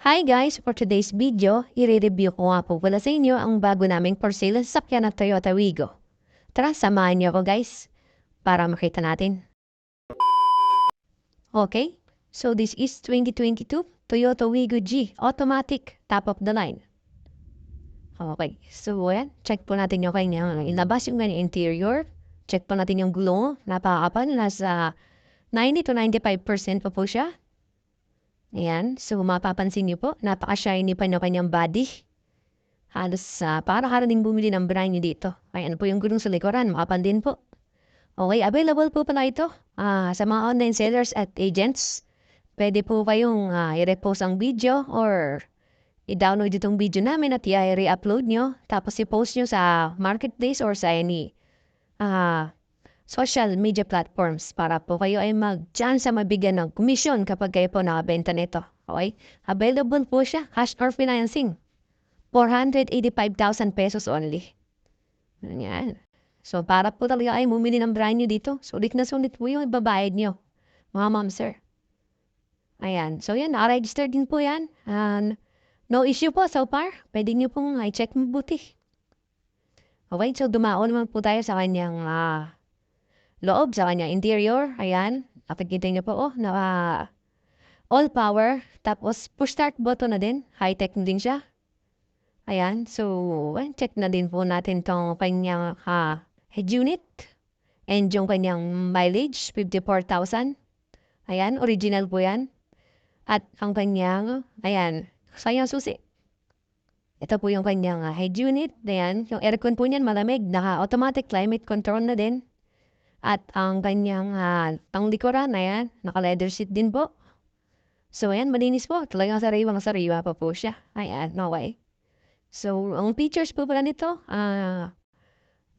Hi guys! For today's video, i-review ko nga po pala sa inyo ang bago naming for sale na sasakyan na Toyota Wigo. Tara, samahan niyo ako guys, para makita natin. Okay, so this is 2022 Toyota Wigo G Automatic, top of the line. Okay, so ayan, check po natin yung kanyang ilabas yung kanyang interior. Check po natin yung gulong, napakapal, nasa 90 to 95% pa po siya. Ayan, so mapapansin niyo po, napaka-shiny pa ng kanyang body. Halos para ka rin bumili ng brand new dito. Ayan po yung gulong sa likuran, makapal din po. Okay, available po pala ito sa mga online sellers at agents. Pwede po kayong i-repost ang video or i-download itong video namin at i-re-upload nyo. Tapos i-post nyo sa marketplace or sa any social media platforms para po kayo ay mag-chance sa mabigyan ng commission kapag kayo po nakabenta nito. Okay? Available po siya, cash or financing. 485,000 pesos only. Ayan. So, para po talaga ay bumili ng brand new dito. Sulit na sulit po yung ibabayad nyo. Mga ma'am, sir. Ayan. So, yan. Naka-register din po yan. And no issue po so far. Pwede nyo pong i-check mabuti. Okay. So, dumao naman po tayo sa kanyang loob, sa kanyang interior. Ayan. Nakikita nyo po, all power. Tapos, push start button na din. High-tech na din siya. Ayan, so check na din po natin tong kanyang head unit and yung kanyang mileage, 54,000. Ayan, original po yan. At ang kanyang, ayan, sayang susi. Ito po yung kanyang head unit. Ayan, yung aircon po niyan malamig, naka-automatic climate control na din. At ang kanyang panglikuran, ayan, naka-leather seat din po. So ayan, malinis po. Talagang sariwang-sariwa pa po siya. Ayan, no way. So, ang features po pala nito,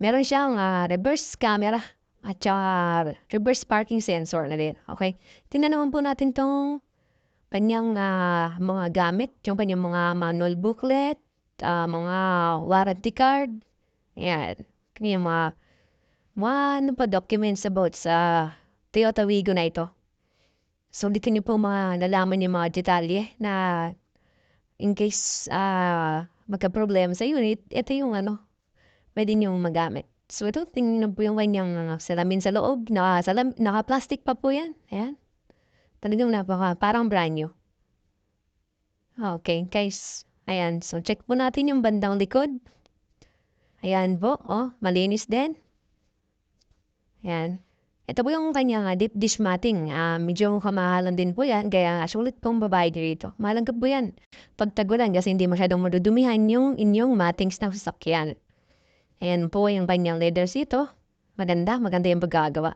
meron siyang reverse camera at saka reverse parking sensor na din. Okay? Tingnan naman po natin tong kanyang mga gamit, yung kanyang mga manual booklet, mga warranty card, ayan, kanyang ano pa documents about sa Toyota Wigo na ito. So, dito niyo po nalaman yung mga detalye na in case magka-problem sa unit, ito yung pwede niyong magamit. So ito, tingnan po yung kanyang salamin sa loob. Naka-plastic pa po yan. Ayan. Talagang parang brand new. Okay, guys. Ayan, so check po natin yung bandang likod. Ayan po, malinis din. Ayan. Ito po yung kanyang deep dish matting. Medyo kamahalan din po yan, kaya sulit pong babayad dito. Mahalang po yan. Pagtagulan kasi hindi masyadong madudumihan yung inyong mattings ng sasakyan. Ayan po yung kanyang leather seat. Maganda yung paggagawa.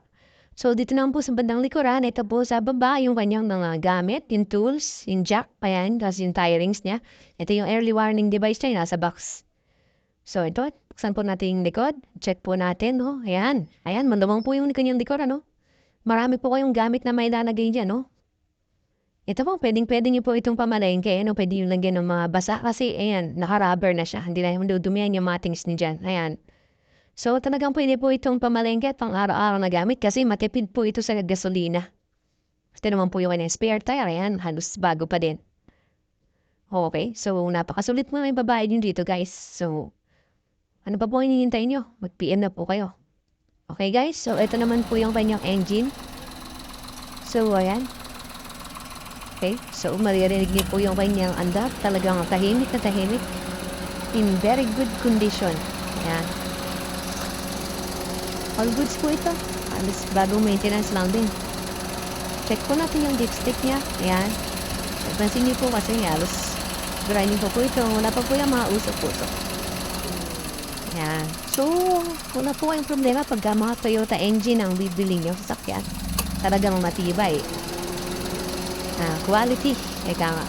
So dito naman po sa bandang likuran, ito po sa baba yung kanyang mga gamit, yung tools, yung jack, ayan, kasi yung tie rings niya. Ito yung early warning device niya, nasa box. So ito, buksan po natin yung likod. Check po natin, Ayan. Ayan, mandamang po yung kanyang likod, Marami po kayong gamit na may lalagay dyan, Ito po, pwedeng-pwede niyo po itong pamalengke, Pwede yung lagyan ng mga basa kasi, ayan, naka-rubber na siya. Hindi na dudumihan yung mattings ni dyan. Ayan. So, talagang pwede po itong pamalengke at pang araw-araw na gamit kasi matipid po ito sa gasolina. Ito naman po yung kanyang spare tire, ayan, halos bago pa din. Okay, so napakasulit mo may babayad yun dito, guys. So, ano pa po hinihintay nyo? Mag-PM na po kayo. Okay guys, so ito naman po yung kanyang engine. So ayan. Okay, so maririnig niyo po yung kanyang andap. Talagang tahimik na tahimik. In very good condition. Ayan. All goods po ito. Alas bagong maintenance lang din. Check po natin yung dipstick niya. Ayan. Pansin niyo po kasi halos brand new po ito. Wala pa po yung mga usok-usok. Yan. So, wala po kayong problema pagka mga Toyota engine ang bibili nyo sa sasakyan. Talagang matibay. Quality. Eka nga.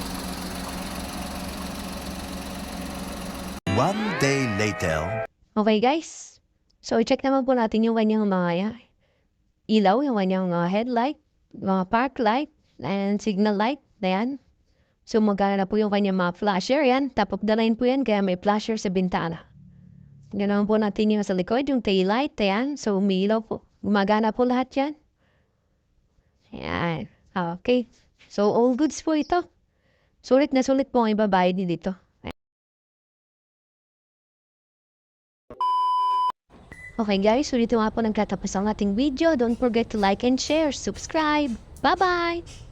One day later. Okay guys. So, check naman po natin yung kanyang mga ilaw, yung kanyang headlight, mga park light, and signal light. Ayan. So, magana na po yung kanyang mga flasher. Yan. Top of the line po yan. Kaya may flasher sa bintana. Tingnan naman po natin yung sa likod, yung tail light, ayan. So, umiilaw po. Gumagana po lahat yan. Ayan. Okay. So, all goods po ito. Sulit na sulit po ang ibabayad niyo dito. Okay guys, so dito nga po nagtatapos ang ating video. Don't forget to like and share, subscribe. Bye-bye!